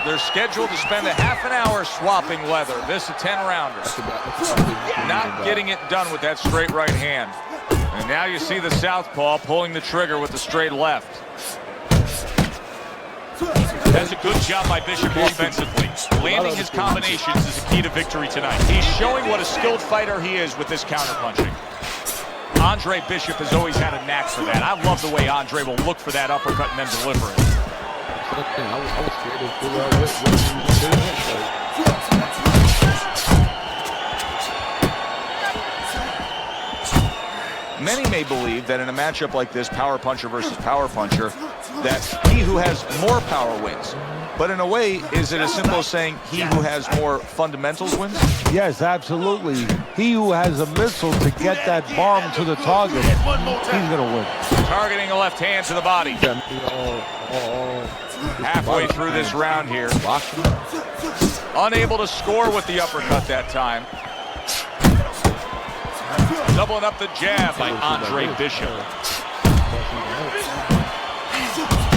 They're scheduled to spend a half an hour swapping leather. This a 10-rounder. Not getting it done with that straight right hand. And now you see the southpaw pulling the trigger with the straight left. That's a good job by Bishop offensively. Landing his combinations is a key to victory tonight. He's showing what a skilled fighter he is with this counterpunching. Andre Bishop has always had a knack for that. I love the way Andre will look for that uppercut and then deliver it. I was scared to figure out what he was doing next. Many may believe that in a matchup like this, power puncher versus power puncher, that he who has more power wins. But in a way, is it as simple as saying he who has more fundamentals wins? Yes, absolutely. He who has a missile to get that bomb to the target, he's going to win. Targeting a left hand to the body. Halfway through this round here. Unable to score with the uppercut that time. Doubling up the jab by Andre Bishop.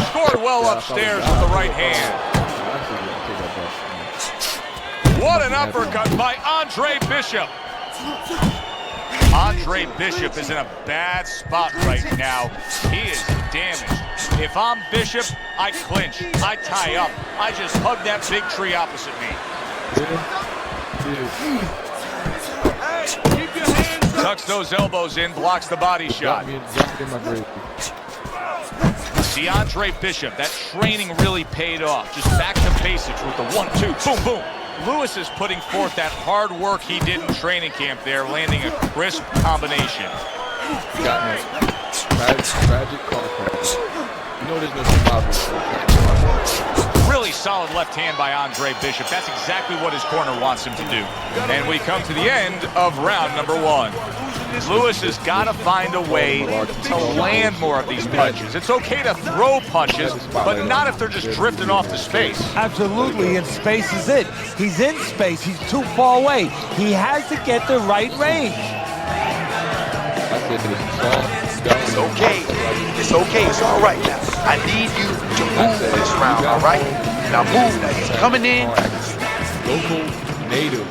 Scored well upstairs with the right hand. What an uppercut by Andre Bishop. Andre Bishop is in a bad spot right now. He is damaged. If I'm Bishop, I clinch, I tie up, I just hug that big tree opposite me. Tucks those elbows in, blocks the body shot. DeAndre Bishop, that training really paid off. Just back to basics with the 1-2, boom, boom. Lewis is putting forth that hard work he did in training camp there, landing a crisp combination. Got me. Tragic call pass. You know there's no survival. Really solid left hand by Andre Bishop. That's exactly what his corner wants him to do. And we come to the end of round number 1. Lewis has got to find a way to land more of these punches. It's okay to throw punches, but not if they're just drifting off to space. Absolutely, and space is it. He's in space. He's too far away. He has to get the right range. It's okay. It's okay. It's all right now. I need you to move this round, all right? Now move. Now he's coming in. Local native.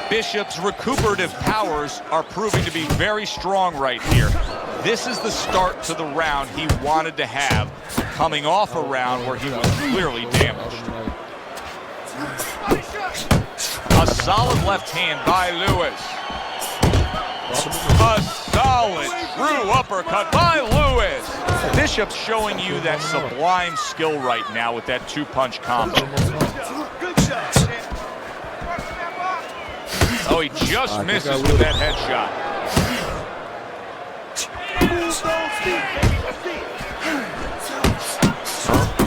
Bishop's recuperative powers are proving to be very strong right here. This is the start to the round he wanted to have, coming off a round where he was clearly damaged. A solid left hand by Lewis. A solid true uppercut by Lewis. Bishop's showing you that sublime skill right now with that 2-punch combo. Oh, he just misses with that headshot.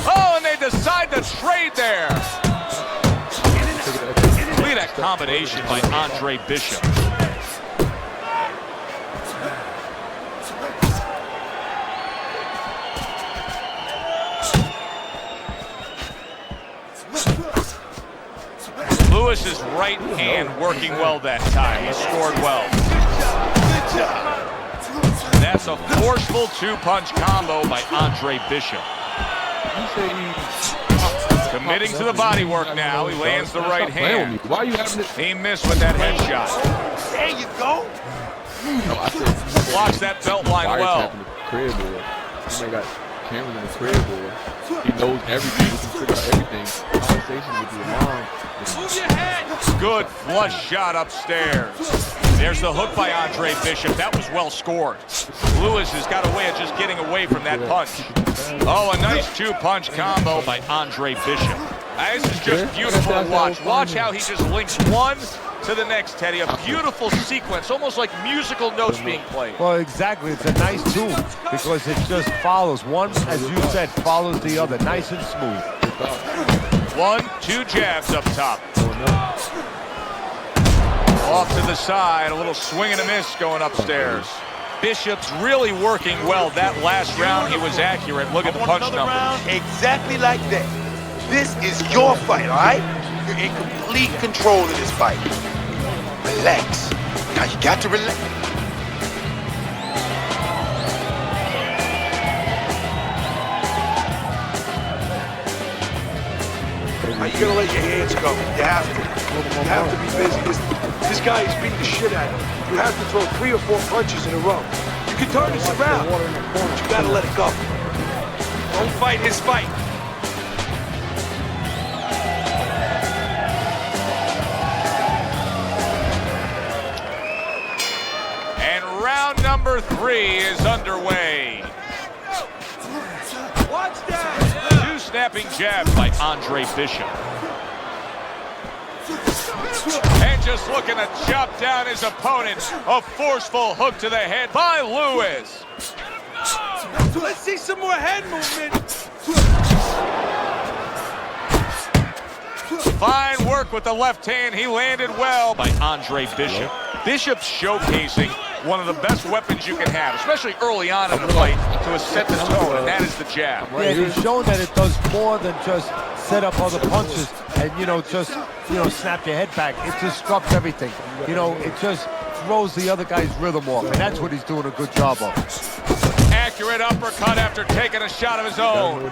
Oh, and they decide to trade there. Look at that combination by Andre Bishop. Lewis's right hand working well that time. He scored well. That's a forceful 2-punch combo by Andre Bishop. Committing to the body work now. He lands the right hand. Why are you having it? He missed with that headshot. There you go. Blocks that belt line well. Crib boy. This man got cameras in the crib boy. He knows everything. He can figure out everything. Conversations with your mom. Move your head. Good flush shot upstairs. There's the hook by Andre Bishop. That was well scored. Lewis has got a way of just getting away from that punch. Oh, a nice 2-punch combo by Andre Bishop. This is just beautiful to watch. Watch how he just links one to the next, Teddy. A beautiful sequence, almost like musical notes being played. Well, exactly. It's a nice tune because it just follows. One, as you said, follows the other. Nice and smooth. 1-2 jabs up top. Off to the side, a little swing and a miss going upstairs. Bishop's really working well. That last round, he was accurate. Look at the punch numbers. Exactly like that. This is your fight, all right? You're in complete control of this fight. Relax. Now you got to relax. Are you gonna let your hands go? You have to. You have to be busy. This guy is beating the shit out of you. You have to throw 3 or 4 punches in a row. You can turn this around, but you gotta let it go. Don't fight his fight. And round number 3 is underway. Watch that! 2 snapping jabs by Andre Bishop. And just looking to chop down his opponent. A forceful hook to the head by Lewis. Let's see some more head movement. Fine work with the left hand. He landed well by Andre Bishop. Bishop's showcasing one of the best weapons you can have, especially early on in a fight, to set the tone, and that is the jab. Yeah, he's shown that it does more than just set up other punches and, just, snap your head back. It disrupts everything. It just throws the other guy's rhythm off, and that's what he's doing a good job of. Accurate uppercut after taking a shot of his own.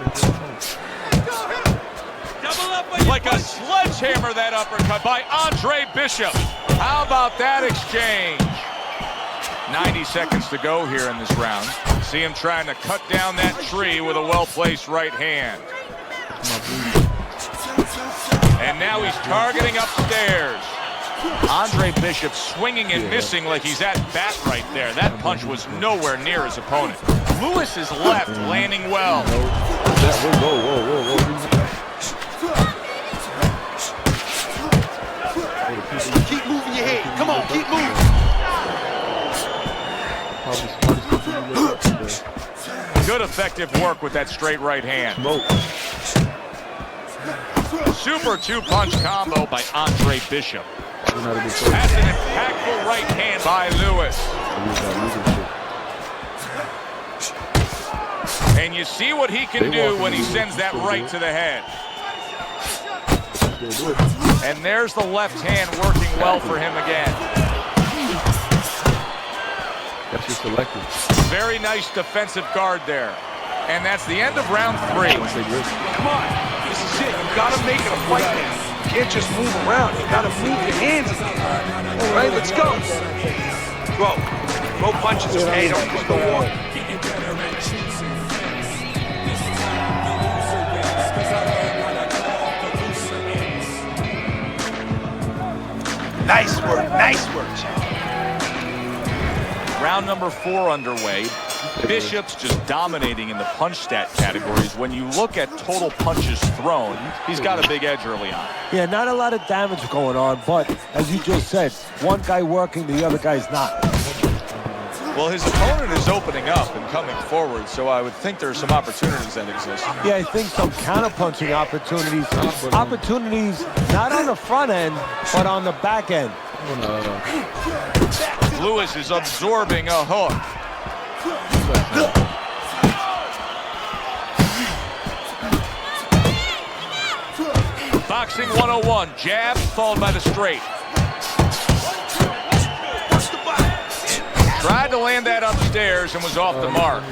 Like a sledgehammer, that uppercut by Andre Bishop. How about that exchange? 90 seconds to go here in this round. See him trying to cut down that tree with a well-placed right hand. And now he's targeting upstairs. Andre Bishop swinging and missing like he's at bat right there. That punch was nowhere near his opponent. Lewis's left landing well. Keep moving your head. Come on, keep moving. Good effective work with that straight right hand. Super 2-punch combo by Andre Bishop. That's an impactful right hand by Lewis. And you see what he can do when he sends that right to the head. And there's the left hand working well for him again. That's just selective. Very nice defensive guard there. And that's the end of round 3. Come on, this is it. You gotta make it a fight now. You can't just move around. You gotta move your hands again. All right, let's go. Throw punches, okay? Don't just go walk. Nice work, champ. Round number 4 underway. Bishop's just dominating in the punch stat categories. When you look at total punches thrown, he's got a big edge early on. Yeah, not a lot of damage going on, but as you just said, one guy working, the other guy's not. Well, his opponent is opening up and coming forward, so I would think there's some opportunities that exist. Yeah, I think some counter-punching opportunities. Opportunities not on the front end, but on the back end. Lewis is absorbing a hook. Boxing 101, jab followed by the straight. Tried to land that upstairs and was off the mark.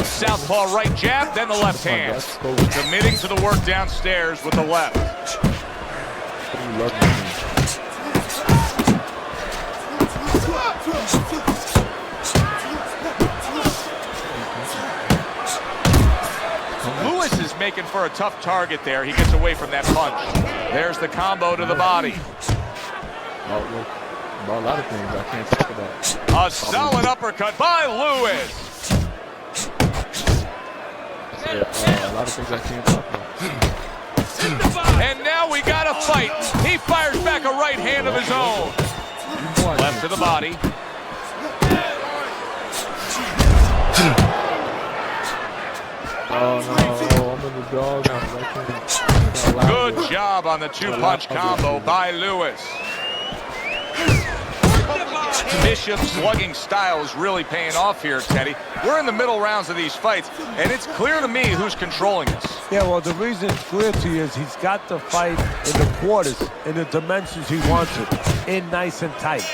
Southpaw right jab, then the left hand. Committing to the work downstairs with the left. Lewis is making for a tough target there. He gets away from that punch. There's the combo to the body. About a lot of things I can't talk about. A solid uppercut by Lewis. A lot of things I can't talk about. And now we got a fight. He fires back a right hand of his own. Left to the body. Oh no, I'm in the dog. Good job on the 2-punch combo by Lewis. Bishop's slugging style is really paying off here, Teddy. We're in the middle rounds of these fights, and it's clear to me who's controlling this. Yeah, well, the reason it's clear to you is he's got the fight in the quarters, in the dimensions he wants it, in nice and tight.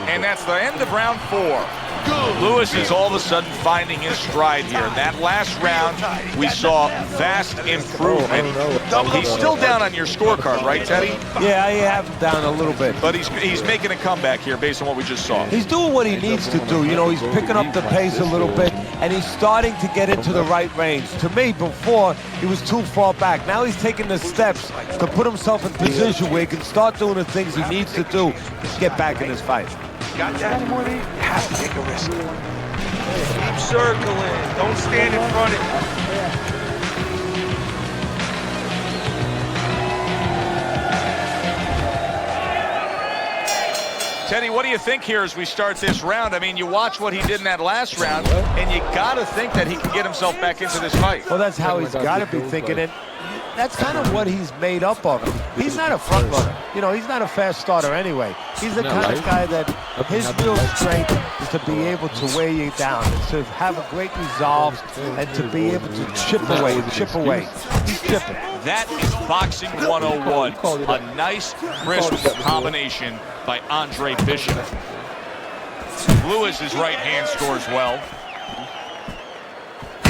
And that's the end of round 4. Lewis is all of a sudden finding his stride here. In that last round, we saw vast improvement. He's still down on your scorecard, right, Teddy? Yeah, I have him down a little bit. But he's making a comeback here based on what we just saw. He's doing what he needs to do. You know, he's picking up the pace a little bit, and he's starting to get into the right range. To me, before, he was too far back. Now he's taking the steps to put himself in position where he can start doing the things he needs to do to get back in this fight. Got that? You have to take a risk. Keep circling. Don't stand in front of you. Teddy, what do you think here as we start this round? I mean, you watch what he did in that last round, and you got to think that he can get himself back into this fight. Well, that's how he's got to be thinking it. That's kind of what he's made up of. He's not a front runner. You know, he's not a fast starter anyway. He's the kind of guy that his real strength is to be able to weigh you down, and to have a great resolve, and to be able to chip away. He's chipping. That is Boxing 101. A nice, crisp combination by Andre Bishop. Lewis's right hand scores well.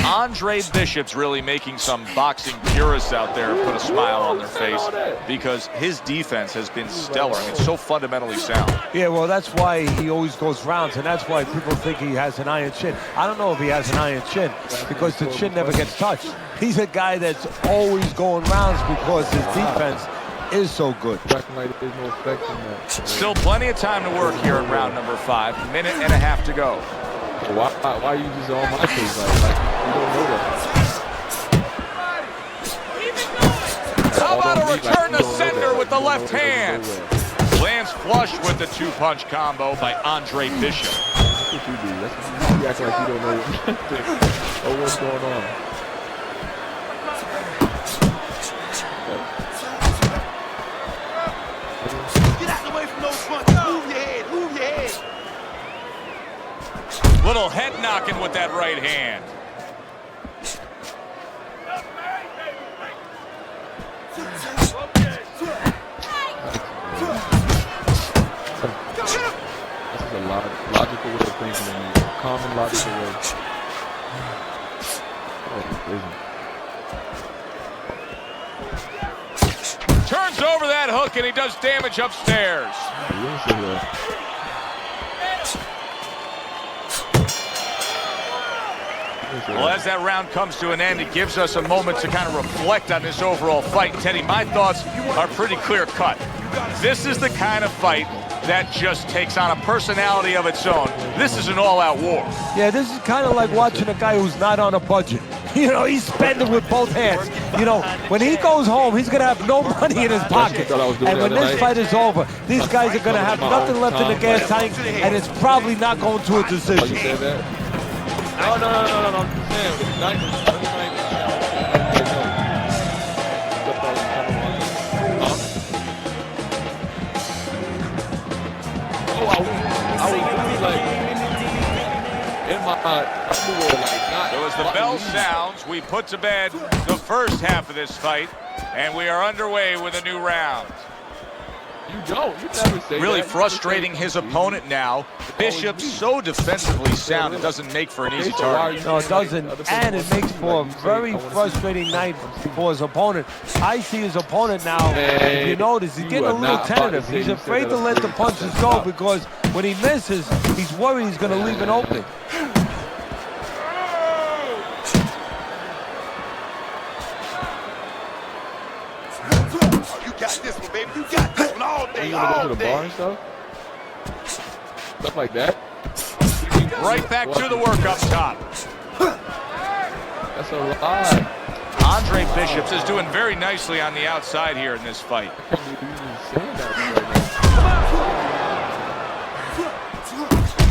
Andre Bishop's really making some boxing purists out there put a smile on their face because his defense has been stellar. I mean, it's so fundamentally sound. Yeah, well, that's why he always goes rounds, and that's why people think he has an iron chin. I don't know if he has an iron chin because the chin never gets touched. He's a guy that's always going rounds because his defense is so good. Still plenty of time to work here in round number 5. A minute and a half to go. Why you just on my face like you don't know that? How about a return to sender with the left hand? Lands flush with the 2-punch combo by Andre Bishop. That's what you do. That's what you act like you don't know what's going on. Get out of the way from those punches. Move your head. Move your head. Little head knocking with that right hand. This is a logical way of thinking, and a common logical way. Turns over that hook and he does damage upstairs. Well, as that round comes to an end, it gives us a moment to kind of reflect on this overall fight. Teddy, my thoughts are pretty clear cut. This is the kind of fight that just takes on a personality of its own. This is an all-out war. Yeah, this is kind of like watching a guy who's not on a budget. You know, he's spending with both hands. You know, when he goes home, he's going to have no money in his pocket. And when this fight is over, these guys are going to have nothing left in the gas tank, and it's probably not going to a decision. No. I'm just saying. So as the bell sounds, we put to bed the first half of this fight, and we are underway with a new round. You never say really that. frustrating his opponent now. Bishop so defensively sound, it doesn't make for an easy target. No, it doesn't, and it makes for a very frustrating night for his opponent. I see his opponent now, if you notice, he's getting a little tentative. He's afraid to let the punches go because when he misses, he's worried he's going to leave an opening. You got this one, baby. You got this one all day, You gonna all go to the bar and day. stuff like that. Right back to the work up top. That's a lie. Andre Bishop is doing very nicely on the outside here in this fight. I can't believe you even saying that right now.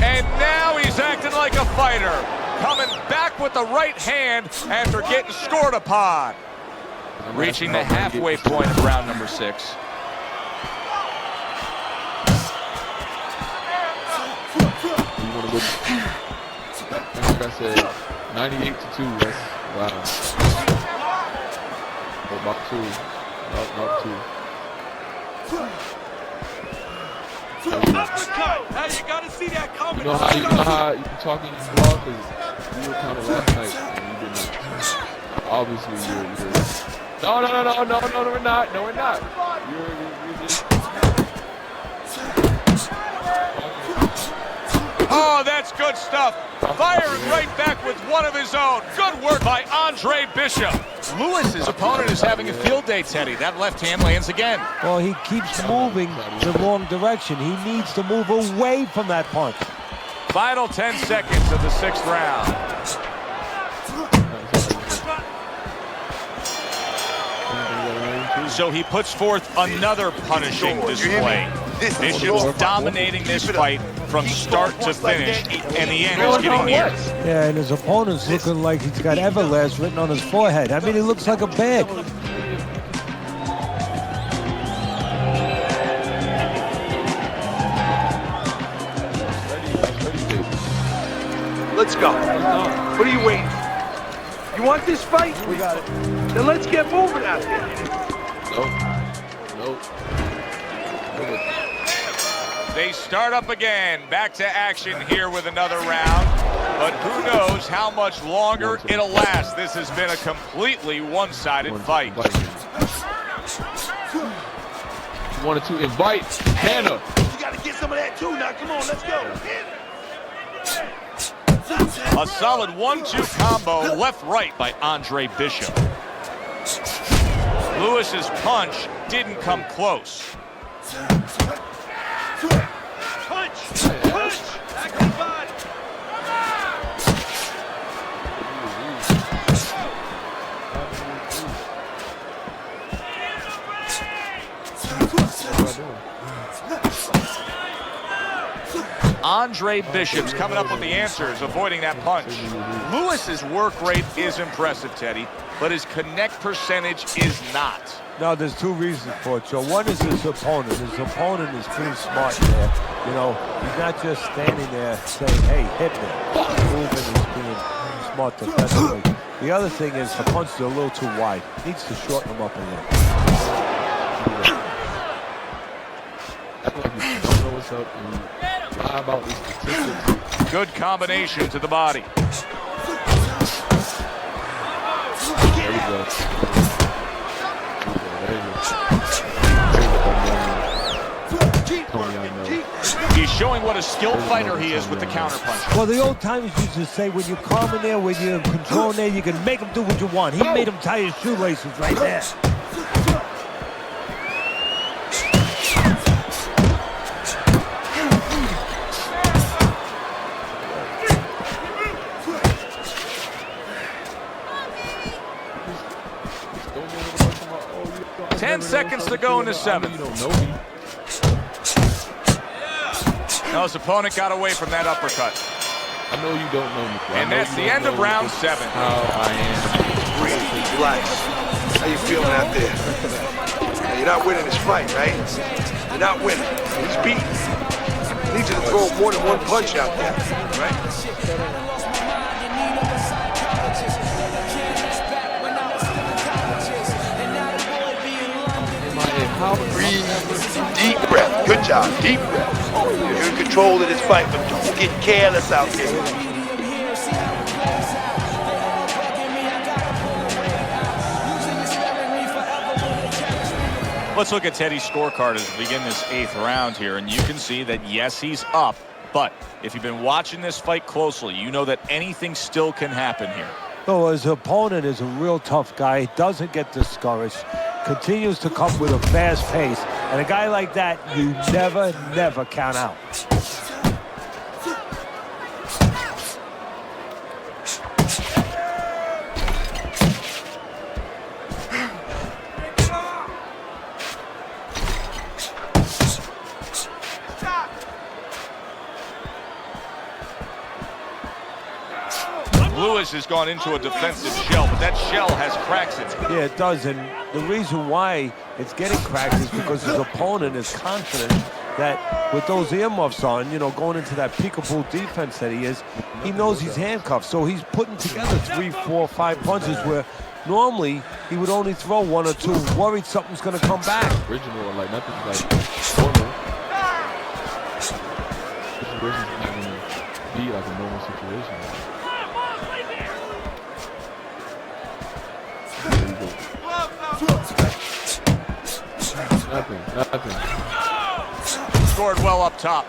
And now he's acting like a fighter. Coming back with the right hand after getting scored upon. Reaching the halfway point of round number 6. but like I said, 98-2. That's wow. Oh, about 2. About 2. Uppercut! Now you gotta see that coming. You know how you been talking in your blog? Because you were kind of last night and you didn't. Obviously, you're. No, we're not. No, we're not. You're just. Oh, that's good stuff. Firing right back with one of his own. Good work by Andre Bishop. Lewis's opponent is having a field day, Teddy. That left hand lands again. Well, he keeps moving the wrong direction. He needs to move away from that punch. Final 10 seconds of the 6th round. So he puts forth another punishing display. Bishop's dominating this fight from start to finish, and the end is getting near. Yeah, and his opponent's looking like he's got Everlast written on his forehead. I mean, he looks like a bag. Let's go. What are you waiting for? You want this fight? We got it. Then let's get moving out there. Nope. They start up again. Back to action here with another round. But who knows how much longer it'll last. This has been a completely one-sided fight. Wanted to invite Hannah. You gotta get some of that too. Now, come on, let's go. A solid 1-2 combo left-right by Andre Bishop. Lewis's punch didn't come close. Punch! Back to the body. Andre Bishop's coming up with the answers, avoiding that punch. Lewis's work rate is impressive, Teddy, but his connect percentage is not. No, there's 2 reasons for it, Joe. One is his opponent. His opponent is pretty smart there. You know, he's not just standing there saying, hey, hit me. He's moving, he's being smart defensively. The other thing is the punches are a little too wide. He needs to shorten them up a little. Act like you don't know what's up and lie about these statistics. Good combination to the body. There we go. He's showing what a skilled fighter he is with the counterpunch. Well, the old timers used to say when you're calm in there, when you're in control in there, you can make him do what you want. He made him tie his shoelaces right there. Oh, 10 seconds to go in the 7th. You don't know me. No, his opponent got away from that uppercut. I know you don't know me. And that's the end of round 7. How I am. Breathe, relax. How you feeling out there? Now, you're not winning this fight, right? You're not winning. He's beaten. He needs you to throw more than one punch out there, right? Breathe, deep breath. Good job, deep breath. You're in control of this fight, but don't get careless out there. Let's look at Teddy's scorecard as we begin this 8th round here, and you can see that, yes, he's up, but if you've been watching this fight closely, you know that anything still can happen here. So his opponent is a real tough guy, doesn't get discouraged, continues to come with a fast pace, and a guy like that, you never count out. Lewis has gone into a defensive shell, but that shell has cracks in it. Yeah, it does, and the reason why it's getting cracked is because his opponent is confident that with those earmuffs on, you know, going into that peekaboo defense that he is, he knows he's handcuffed. So he's putting together 3, 4, 5 punches where normally he would only throw 1 or 2, worried something's going to come back. Original, like nothing's like normal. This is not going to be like a normal situation. Nothing. Scored well up top.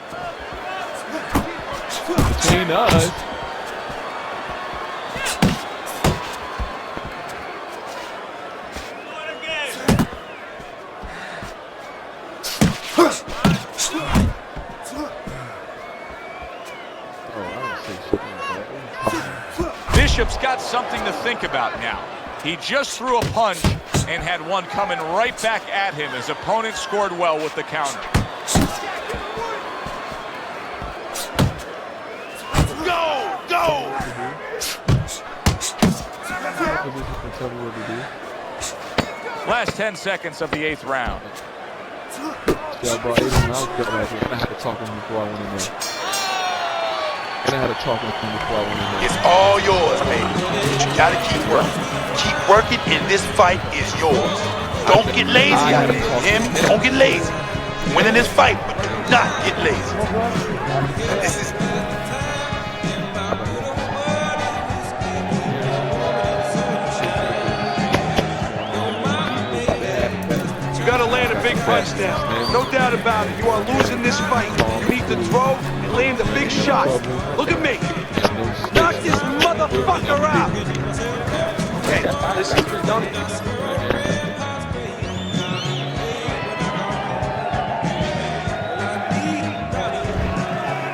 Between us. Bishop's got something to think about now. He just threw a punch and had one coming right back at him. His opponent scored well with the counter. Go! Last 10 seconds of the 8th round. Yeah, bro, Aiden, I was good right here. And I had to talk to him before I went in there. It's all yours, baby. But you gotta keep working. Keep working, and this fight is yours. Don't get lazy out there. Him, don't get lazy. Winning this fight, but do not get lazy. This is. You gotta land a big punch now. No doubt about it. You are losing this fight. You need to throw and land a big shot. Look at me. Knock this motherfucker out. Okay, this is done.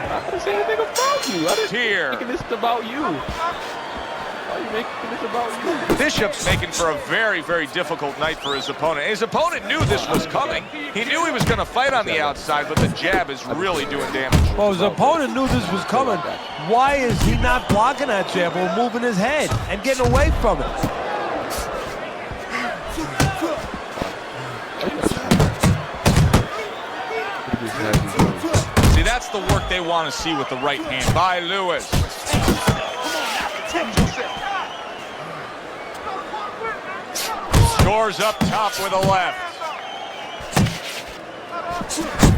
I didn't say anything about you. I didn't Here. making this about you. Why are you making this about you? Bishop's making for a very, very difficult night for his opponent. His opponent knew this was coming. He knew he was going to fight on the outside, but the jab is really doing damage. Well, his opponent knew this was coming. Why is he not blocking that jab or moving his head and getting away from it? See, that's the work they want to see with the right hand by Lewis. Scores up top with a left.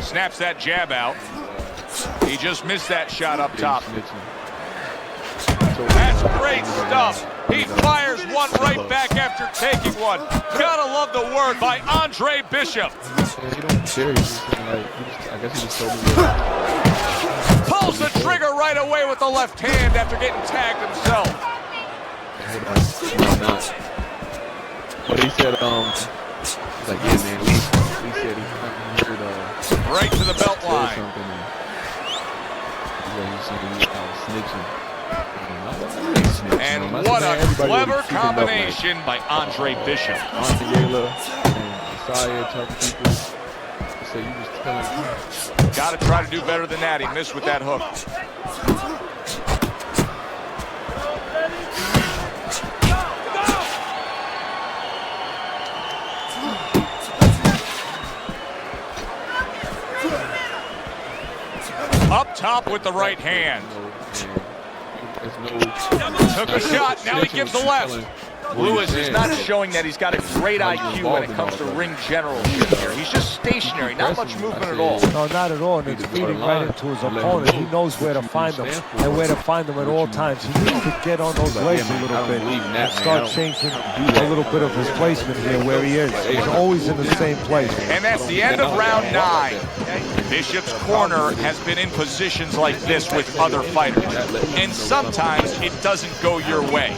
Snaps that jab out. He just missed that shot up top. That's great stuff. He fires one right back after taking one. Gotta love the work by Andre Bishop. I guess he just told me Pulls the trigger right away with the left hand after getting tagged himself. But he said, he's like, yeah, man, we said he heard, right to the belt line. And what a clever combination by Andre Bishop. Montiela and Isaiah, tough people. So you just telling me. Got to try to do better than that. He missed with that hook. Up top with the right hand. Took a shot, now he gives the left. Lewis is not showing that he's got a great IQ when it comes to ring generalship here. He's just stationary, not much movement at all. No, not at all, and it's feeding right into his opponent. He knows where to find them and where to find them at all times. He needs to get on those legs a little bit and start changing a little bit of his placement here where he is. He's always in the same place. And that's the end of round 9. Bishop's corner has been in positions like this with other fighters. And sometimes it doesn't go your way.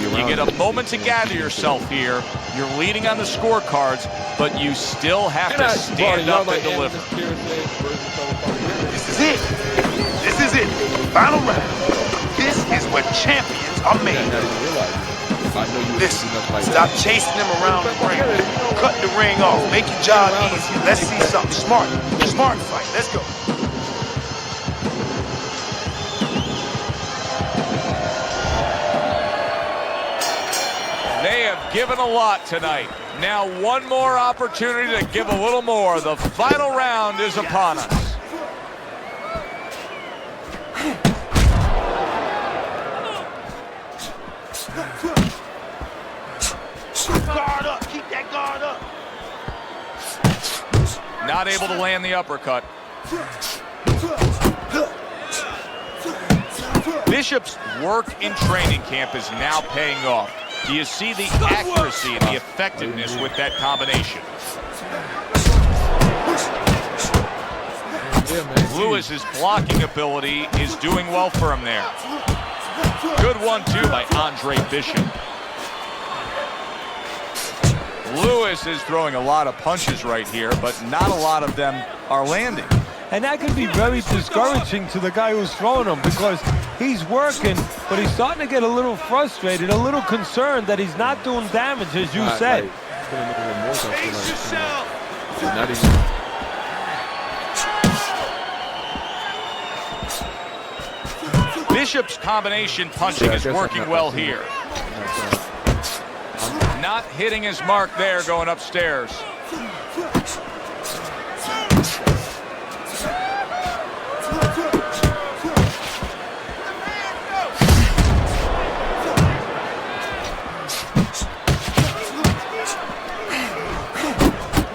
You get a moment to gather yourself here. You're leading on the scorecards, but you still have to stand up and deliver. This is it. This is it. Final round. This is where champions are made. Listen, stop chasing them around the ring. Cut the ring off. Make your job easy. Let's see something smart. Smart fight. Let's go. They have given a lot tonight. Now one more opportunity to give a little more. The final round is upon us. Guard up. Keep that guard up. Not able to land the uppercut. Bishop's work in training camp is now paying off. Do you see the accuracy and the effectiveness with that combination? Lewis's blocking ability is doing well for him there. Good one, too, by Andre Bishop. Lewis is throwing a lot of punches right here, but not a lot of them are landing. And that can be very discouraging to the guy who's throwing them because he's working, but he's starting to get a little frustrated, a little concerned that he's not doing damage, as you said. Pace yourself. Not even. Bishop's combination punching is working well here. Not hitting his mark there going upstairs.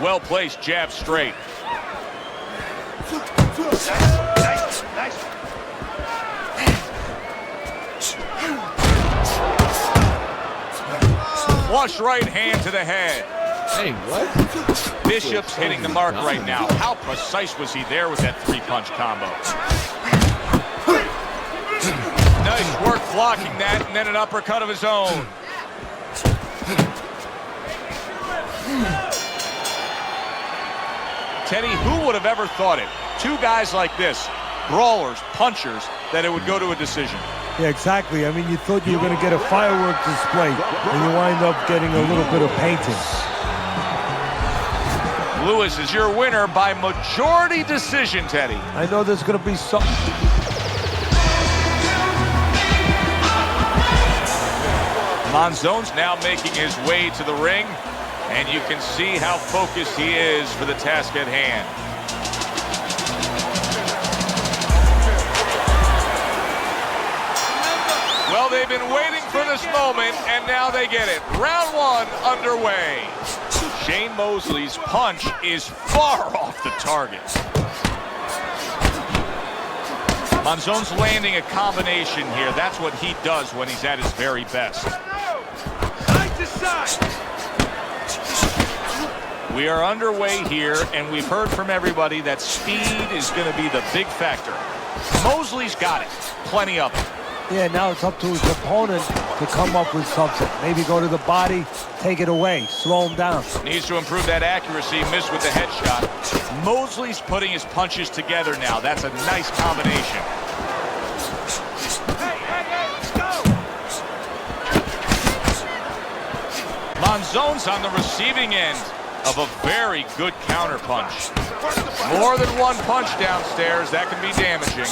Well placed jab straight. Nice. Flush right hand to the head. Hey, what? Bishop's hitting the mark right now. How precise was he there with that three-punch combo? Nice work blocking that, and then an uppercut of his own. Teddy, who would have ever thought it? Two guys like this, brawlers, punchers, that it would go to a decision. Yeah, exactly. I mean, you thought you were going to get a firework display, and you wind up getting a little bit of painting. Lewis is your winner by majority decision, Teddy. I know there's going to be something. Monzone's now making his way to the ring, and you can see how focused he is for the task at hand. Well, they've been waiting for this moment, and now they get it. Round one underway. Shane Mosley's punch is far off the target. Monzone's landing a combination here. That's what he does when he's at his very best. Side to side. We are underway here, and we've heard from everybody that speed is going to be the big factor. Mosley's got it. Plenty of it. Yeah, now it's up to his opponent to come up with something. Maybe go to the body, take it away, slow him down. Needs to improve that accuracy, missed with the headshot. Mosley's putting his punches together now. That's a nice combination. Hey, let's go. Monzone's on the receiving end of a very good counter punch. More than one punch downstairs, that can be damaging.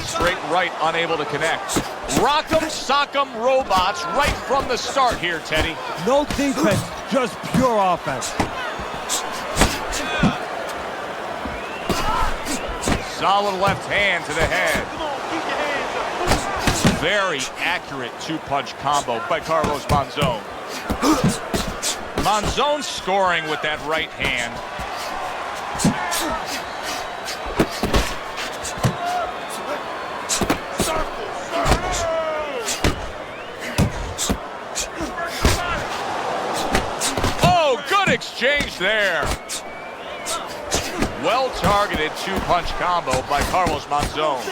Straight right, unable to connect. Rock'em sock'em robots right from the start here, Teddy. No defense, just pure offense. Solid left hand to the head. Come on, keep your hands up. Very accurate two-punch combo by Carlos Monzone. Monzone scoring with that right hand. Exchange there. Well-targeted two-punch combo by Carlos Monzone.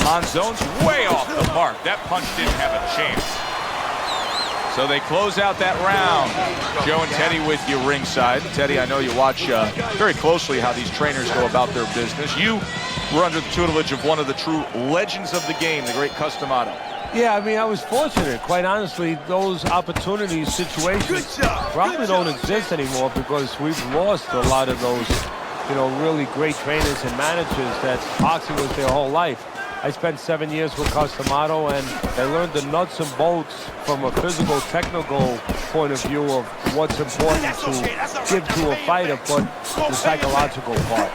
Monzone's way off the mark. That punch didn't have a chance. So they close out that round. Joe and Teddy with you ringside. Teddy, I know you watch very closely how these trainers go about their business. You were under the tutelage of one of the true legends of the game, the great Cus D'Amato. Yeah, I mean, I was fortunate. Quite honestly, those opportunities, situations probably don't exist anymore because we've lost a lot of those, you know, really great trainers and managers that boxing was their whole life. I spent 7 years with Costamato, and I learned the nuts and bolts from a physical, technical point of view of what's important to give to a fighter, but the psychological part.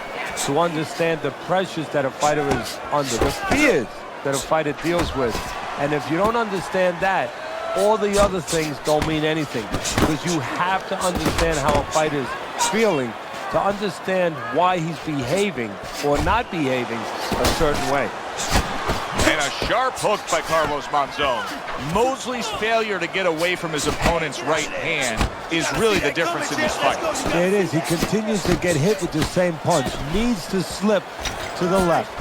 To understand the pressures that a fighter is under, the fears that a fighter deals with. And if you don't understand that, all the other things don't mean anything. Because you have to understand how a fighter is feeling to understand why he's behaving or not behaving a certain way. And a sharp hook by Carlos Monzon. Mosley's failure to get away from his opponent's right hand is really the difference in this fight. Yeah, it is. He continues to get hit with the same punch. Needs to slip to the left.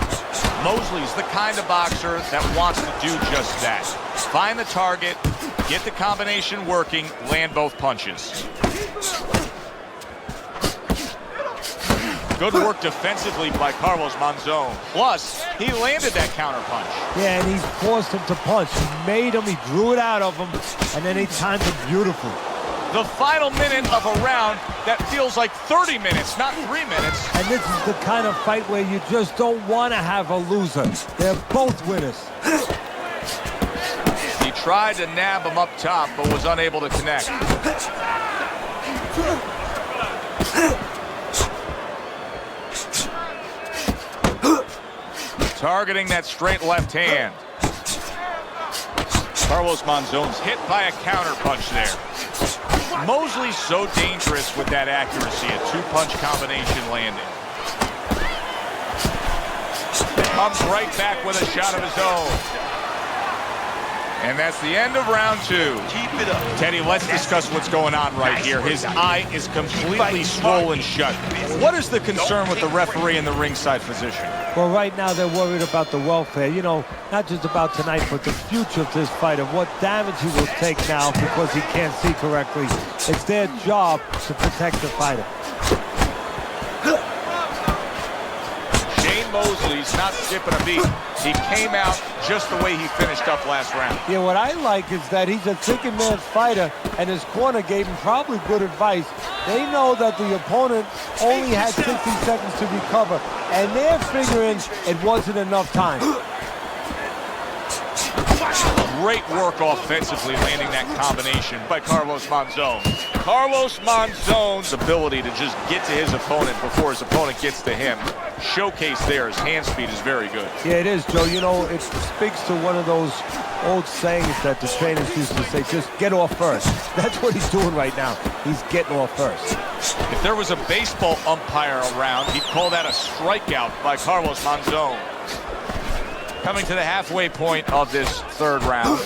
Mosley's the kind of boxer that wants to do just that. Find the target, get the combination working, land both punches. Good work defensively by Carlos Monzon. Plus, he landed that counter punch. Yeah, and he forced him to punch. He made him, he drew it out of him, and then he timed it beautifully. The final minute of a round that feels like 30 minutes, not 3 minutes. And this is the kind of fight where you just don't want to have a loser. They're both winners. He tried to nab him up top, but was unable to connect. Targeting that straight left hand. Carlos Monzon's hit by a counter punch there. Mosley's so dangerous with that accuracy, a two-punch combination landing. Comes right back with a shot of his own. And that's the end of round two. Keep it up. Teddy, let's discuss what's going on right here. His eye is completely swollen shut. What is the concern with the referee in the ringside position? Well, right now they're worried about the welfare. You know, not just about tonight, but the future of this fight, of what damage he will take now because he can't see correctly. It's their job to protect the fighter. Shane Mosley's not skipping a beat. He came out just the way he finished up last round. Yeah, what I like is that he's a thinking man's fighter, and his corner gave him probably good advice. They know that the opponent only had 60 seconds to recover, and they're figuring it wasn't enough time. Great work offensively, landing that combination by Carlos Monzon. Carlos Monzon's ability to just get to his opponent before his opponent gets to him, showcase there. His hand speed is very good. Yeah, it is, Joe. You know, it speaks to one of those old sayings that the trainers used to say, just get off first. That's what he's doing right now. He's getting off first. If there was a baseball umpire around, he'd call that a strikeout by Carlos Monzon. Coming to the halfway point of this third round.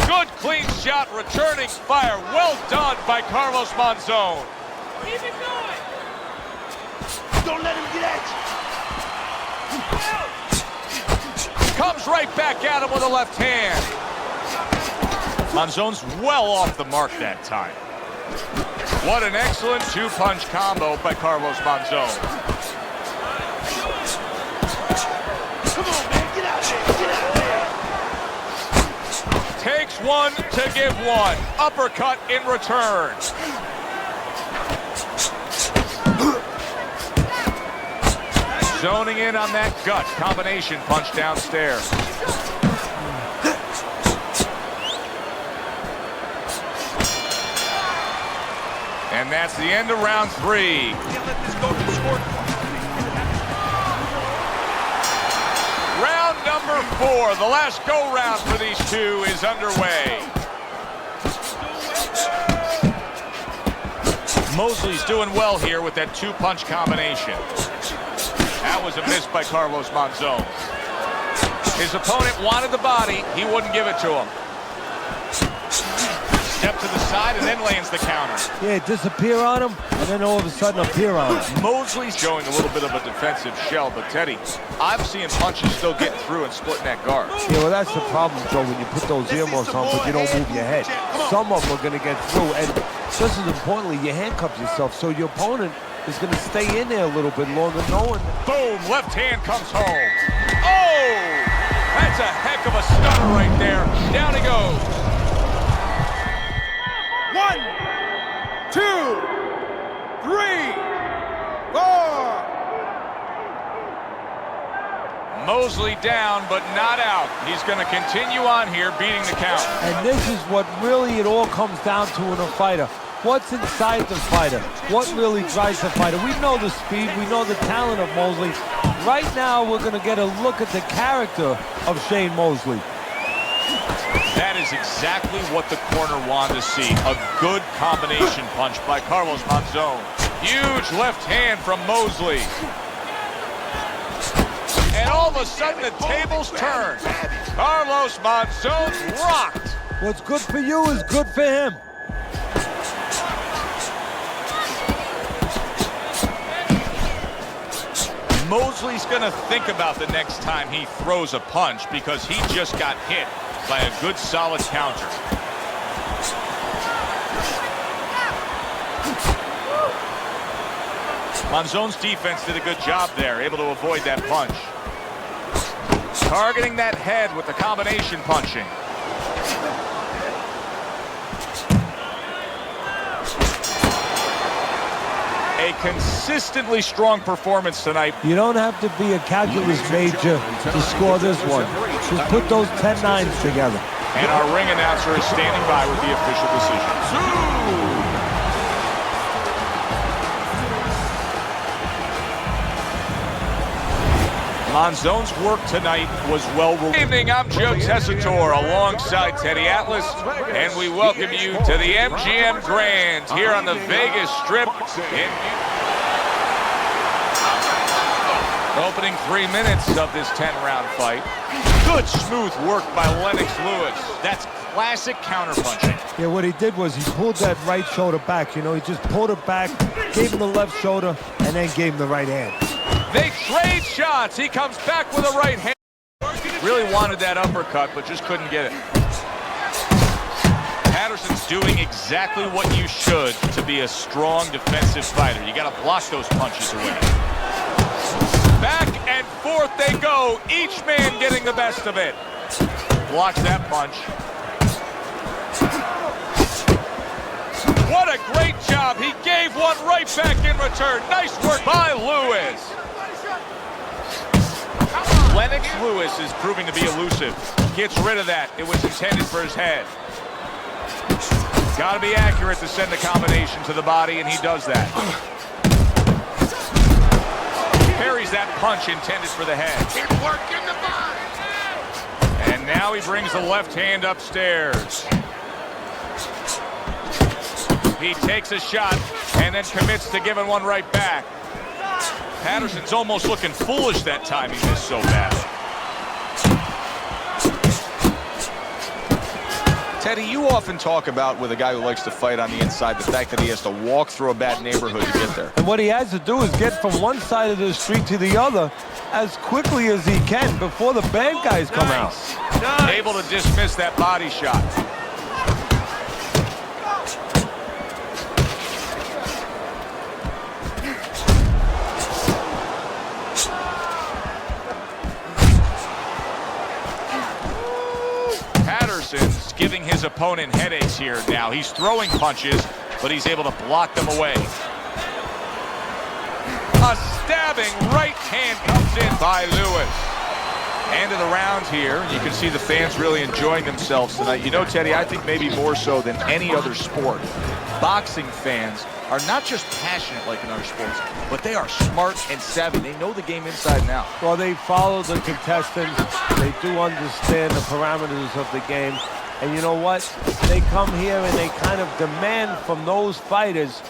Good clean shot, returning fire. Well done by Carlos Monzon. Keep it going. Don't let him get at you. Comes right back at him with a left hand. Monzon's well off the mark that time. What an excellent two-punch combo by Carlos Monzon. Come on, man, get out there. Takes one to give one. Uppercut in return. Zoning in on that gut. Combination punch downstairs. And that's the end of round three. Round number four, the last go-round for these two is underway. Mosley's doing well here with that two-punch combination. That was a miss by Carlos Monzon. His opponent wanted the body, he wouldn't give it to him. Step to the side and then lands the counter. Yeah, disappear on him, and then all of a sudden appear on him. Mosley's showing a little bit of a defensive shell, but Teddy, I'm seeing punches still getting through and splitting that guard. Yeah, well, that's the problem, Joe, when you put those earmuffs on, but you don't move your head. Some of them are going to get through, and just as importantly, you handcuff yourself, so your opponent is going to stay in there a little bit longer, knowing. Boom, left hand comes home. Oh, that's a heck of a stunner right there. Down he goes. 1, 2, 3, 4. Mosley down, but not out. He's going to continue on here, beating the count. And this is what really it all comes down to in a fighter. What's inside the fighter? What really drives the fighter? We know the speed, we know the talent of Mosley. Right now, we're going to get a look at the character of Shane Mosley. That is exactly what the corner wanted to see. A good combination punch by Carlos Monzon. Huge left hand from Mosley. And all of a sudden, the tables turn. Carlos Monzon rocked. What's good for you is good for him. Mosley's going to think about the next time he throws a punch because he just got hit by a good solid counter. Monzon's defense did a good job there, able to avoid that punch. Targeting that head with the combination punching. A consistently strong performance tonight. You don't have to be a calculus major to score this one. Just put those 10-9s together. And our ring announcer is standing by with the official decision. Monzon's work tonight was well rewarded. Good evening, I'm Joe Tessitore alongside Teddy Atlas, and we welcome you to the MGM Grand here on the Vegas Strip. Opening 3 minutes of this 10-round fight. Good smooth work by Lennox Lewis. That's classic counterpunching. Yeah, what he did was he pulled that right shoulder back. You know, he just pulled it back, gave him the left shoulder, and then gave him the right hand. They trade shots. He comes back with a right hand. Really wanted that uppercut, but just couldn't get it. Patterson's doing exactly what you should to be a strong defensive fighter. You got to block those punches away. Back and forth they go, each man getting the best of it. Blocks that punch. What a great job. He gave one right back in return. Nice work by Lewis. Lennox Lewis is proving to be elusive. Gets rid of that. It was intended for his head. Got to be accurate to send the combination to the body, and he does that. Parries that punch intended for the head. Keep working the body. And now he brings the left hand upstairs. He takes a shot and then commits to giving one right back. Patterson's almost looking foolish that time he missed so bad. Teddy, you often talk about with a guy who likes to fight on the inside, the fact that he has to walk through a bad neighborhood to get there. And what he has to do is get from one side of the street to the other as quickly as he can before the bad guys come out. Able to dismiss that body shot. Patterson's giving his opponent headaches here now. He's throwing punches, but he's able to block them away. A stabbing right hand comes in by Lewis. End of the round here. You can see the fans really enjoying themselves tonight. You know, Teddy, I think maybe more so than any other sport, boxing fans are not just passionate like in other sports, but they are smart and savvy. They know the game inside and out. Well, they follow the contestants. They do understand the parameters of the game. And you know what? They come here and they kind of demand from those fighters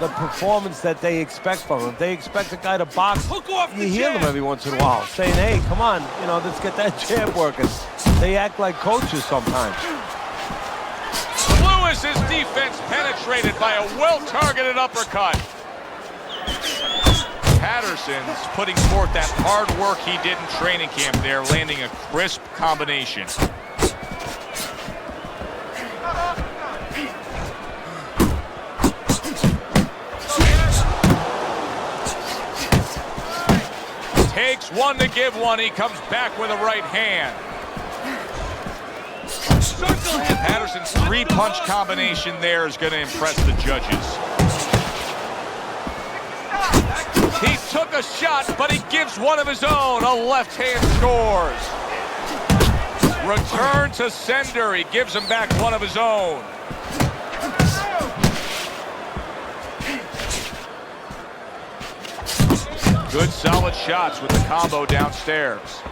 the performance that they expect from them. If they expect a guy to box, you hear them every once in a while saying, hey, come on, you know, let's get that jab working. They act like coaches sometimes. Lewis's defense penetrated by a well-targeted uppercut. Patterson's putting forth that hard work he did in training camp there, landing a crisp combination. Takes one to give one. He comes back with a right hand. Patterson's three-punch combination there is going to impress the judges. He took a shot, but he gives one of his own. A left hand scores. Return to sender. He gives him back one of his own. Good solid shots with the combo downstairs.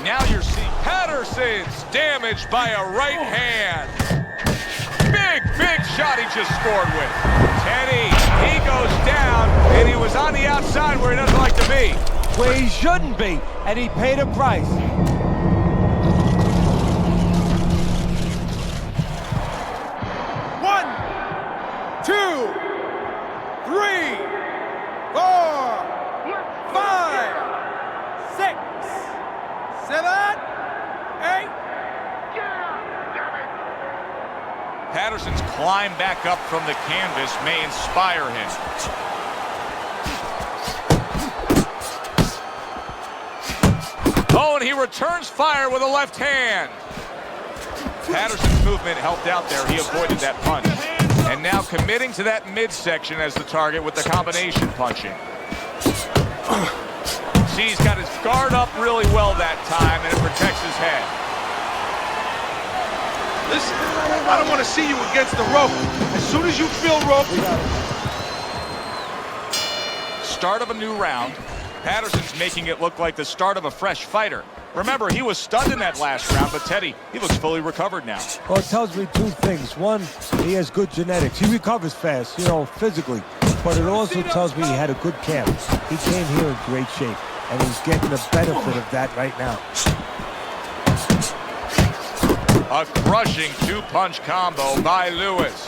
Now you're seeing Patterson's damaged by a right hand. Big shot he just scored with. Teddy, he goes down, and he was on the outside where he doesn't like to be. Where he shouldn't be, and he paid a price. One, two, 3, 4, 5, 6, 7, 8. Patterson's climb back up from the canvas may inspire him. Oh, and he returns fire with a left hand. Patterson's movement helped out there. He avoided that punch. And now committing to that midsection as the target with the combination punching. See, he's got his guard up really well that time, and it protects his head. Listen, I don't want to see you against the rope. As soon as you feel rope... Start of a new round. Patterson's making it look like the start of a fresh fighter. Remember, he was stunned in that last round, but Teddy, he looks fully recovered now. Well, it tells me two things. One, he has good genetics. He recovers fast, physically. But it also tells me he had a good camp. He came here in great shape, and he's getting the benefit of that right now. A crushing two-punch combo by Lewis.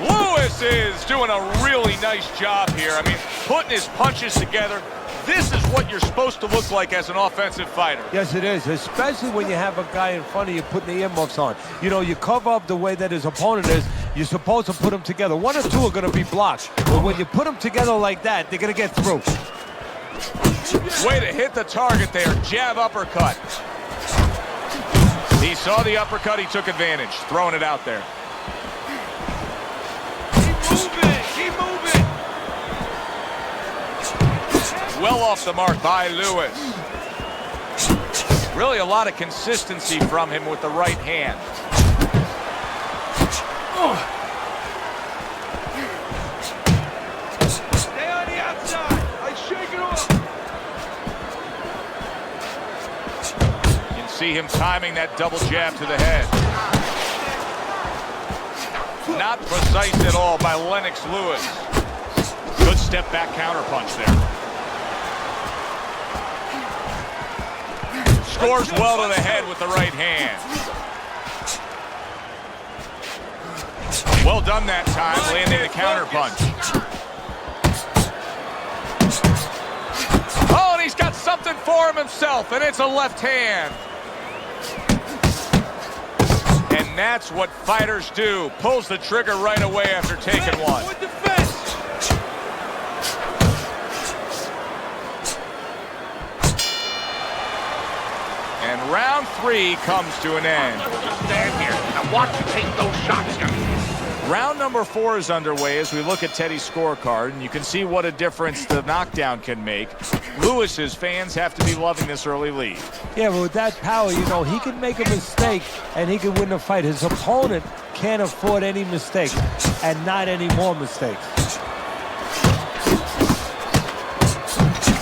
Lewis is doing a really nice job here. I mean, putting his punches together. This is what you're supposed to look like as an offensive fighter. Yes, it is, especially when you have a guy in front of you putting the earmuffs on. You cover up the way that his opponent is. You're supposed to put them together. One or two are going to be blocked. But when you put them together like that, they're going to get through. Way to hit the target there. Jab uppercut. He saw the uppercut. He took advantage, throwing it out there. Keep moving! Well off the mark by Lewis. Really a lot of consistency from him with the right hand. Stay on the outside. I shake it off. You can see him timing that double jab to the head. Not precise at all by Lennox Lewis. Good step back counter punch there. Scores well to the head with the right hand. Well done that time, landing the counter punch. Oh, and he's got something for him himself, and it's a left hand. And that's what fighters do. Pulls the trigger right away after taking one. And round 3 comes to an end. Stand here and watch you take those shots. Round number 4 is underway as we look at Teddy's scorecard, and you can see what a difference the knockdown can make. Lewis's fans have to be loving this early lead. Yeah, but with that power, he can make a mistake and he can win the fight. His opponent can't afford any mistakes and not any more mistakes.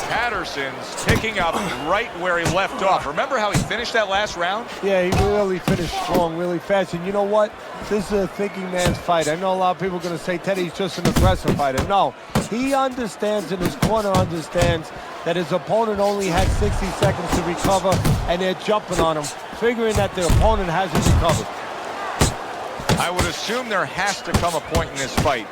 Patterson's picking up right where he left off. Remember how he finished that last round? Yeah, he really finished strong, really fast. And you know what? This is a thinking man's fight. I know a lot of people are going to say Teddy's just an aggressive fighter. No, he understands, and his corner understands, that his opponent only had 60 seconds to recover, and they're jumping on him, figuring that the opponent hasn't recovered. I would assume there has to come a point in this fight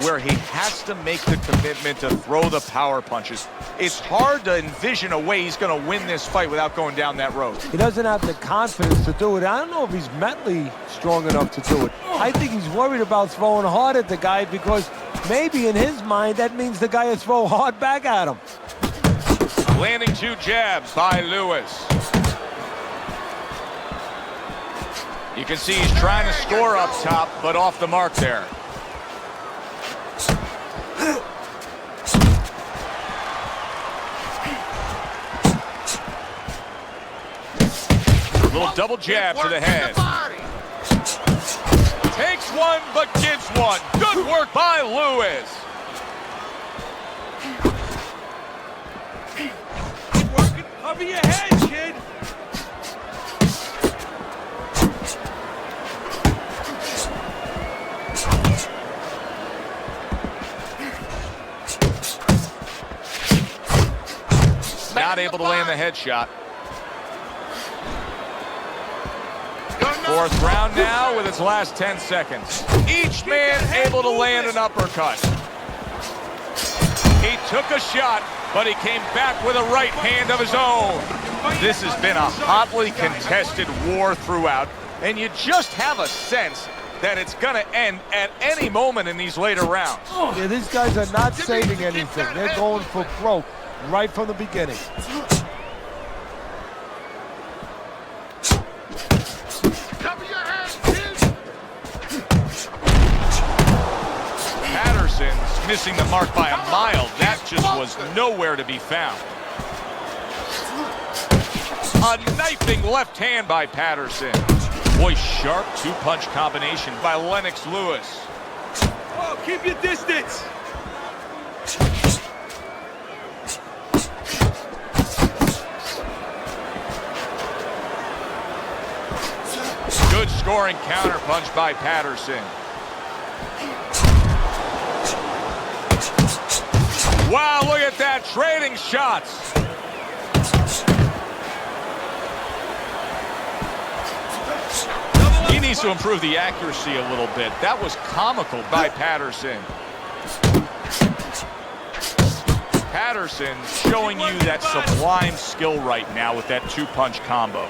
where he has to make the commitment to throw the power punches. It's hard to envision a way he's going to win this fight without going down that road. He doesn't have the confidence to do it. I don't know if he's mentally strong enough to do it. I think he's worried about throwing hard at the guy because maybe in his mind that means the guy will throw hard back at him. Landing 2 jabs by Lewis. You can see he's trying to score up top, but off the mark there. Little double jab to the head. Takes one, but gives one. Good work by Lewis. Keep working. Cover your head, kid. Not able to land the headshot. 4th round now with its last 10 seconds. Each man able to land an uppercut. He took a shot, but he came back with a right hand of his own. This has been a hotly contested war throughout, and you just have a sense that it's going to end at any moment in these later rounds. Yeah, these guys are not saving anything. They're going for broke right from the beginning. Patterson's missing the mark by a mile. That just was nowhere to be found. A knifing left hand by Patterson. Boy, sharp 2-punch combination by Lennox Lewis. Oh, keep your distance. Good scoring counterpunch by Patterson. Wow, look at that, trading shots. He needs to improve the accuracy a little bit. That was comical by Patterson. Patterson showing you that sublime skill right now with that 2-punch combo.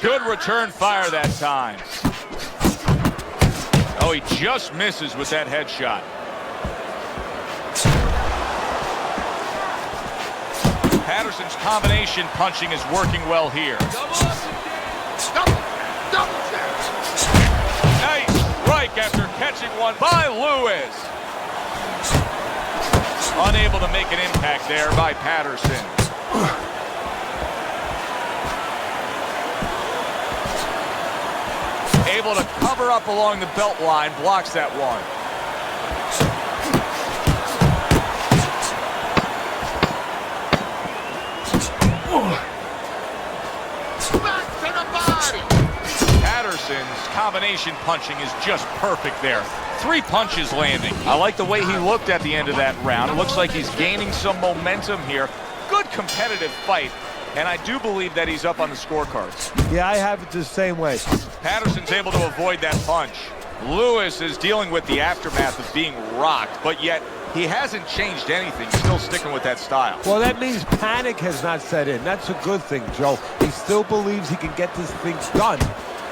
Good return fire that time. Oh, he just misses with that headshot. Patterson's combination punching is working well here. Nice strike after catching one by Lewis. Unable to make an impact there by Patterson. Able to cover up along the belt line, blocks that one. Back to the body. Patterson's combination punching is just perfect there. 3 punches landing. I like the way he looked at the end of that round. It looks like he's gaining some momentum here. Good competitive fight. And I do believe that he's up on the scorecards. Yeah, I have it the same way. Patterson's able to avoid that punch. Lewis is dealing with the aftermath of being rocked, but yet he hasn't changed anything. He's still sticking with that style. Well, that means panic has not set in. That's a good thing, Joe. He still believes he can get this thing done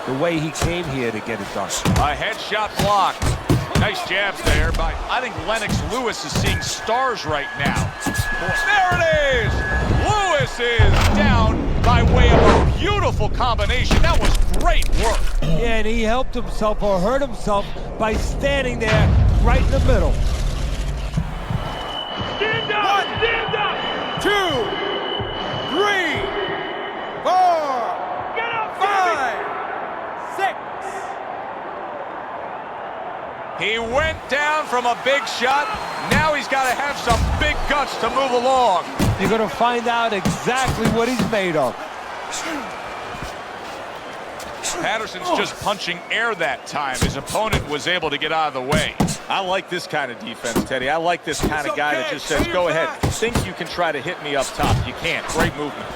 the way he came here to get it done. A headshot blocked. Nice jabs there by, I think Lennox Lewis is seeing stars right now. There it is! Lewis is down by way of a beautiful combination. That was great work. Yeah, and he helped himself or hurt himself by standing there right in the middle. Stand up! 1, 2, 3, 4, get up, 5, 6. He went down from a big shot. Now he's got to have some big guts to move along. You're going to find out exactly what he's made of. Patterson's just punching air that time. His opponent was able to get out of the way. I like this kind of defense, Teddy. I like this kind of guy that just says, go ahead, think you can try to hit me up top. You can't. Great movement.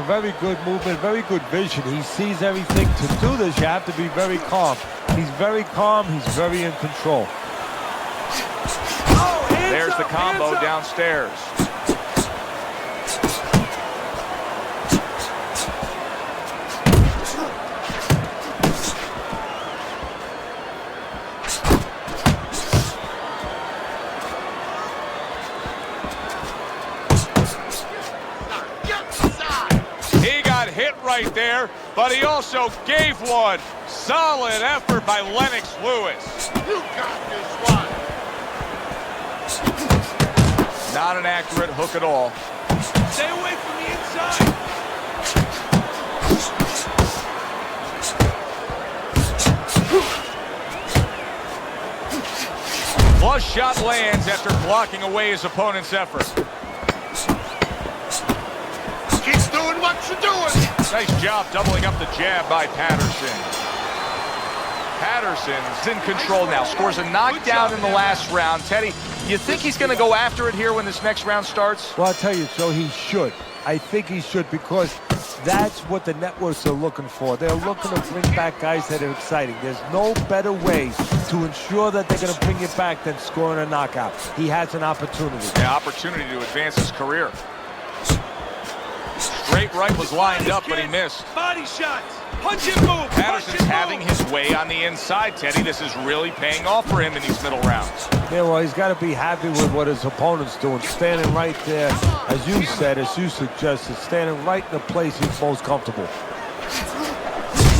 very good movement, very good vision. He sees everything. To do this, you have to be very calm. He's very calm. He's very in control. There's the combo downstairs. He got hit right there, but he also gave one. Solid effort by Lennox Lewis. You got this one. Not an accurate hook at all. Stay away from the inside. Flush shot lands after blocking away his opponent's effort. Keep doing what you're doing. Nice job doubling up the jab by Patterson. Patterson's in control now. Scores a knockdown in the last round. Teddy, you think he's going to go after it here when this next round starts? Well, I'll tell you, Joe, he should. I think he should, because that's what the networks are looking for. They're looking to bring back guys that are exciting. There's no better way to ensure that they're going to bring you back than scoring a knockout. He has an opportunity. Yeah, opportunity to advance his career. Straight right was lined up, but he missed. Body shots. Punch and move. Patterson's having his way on the inside, Teddy. This is really paying off for him in these middle rounds. Yeah, well, he's got to be happy with what his opponent's doing. Standing right there, as you said, as you suggested, standing right in the place he's most comfortable.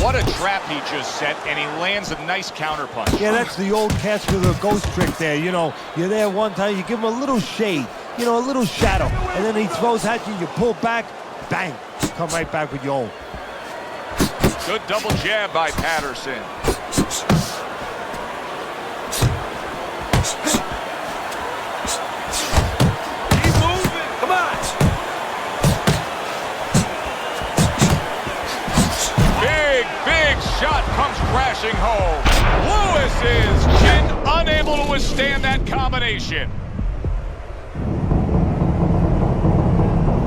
What a trap he just set, and he lands a nice counterpunch. Yeah, that's the old catch with a ghost trick there. You know, you're there one time, you give him a little shade, you know, a little shadow, and then he throws at you, you pull back, bang, come right back with your own. Good double jab by Patterson. Keep moving. Come on. Big shot comes crashing home. Lewis is unable to withstand that combination.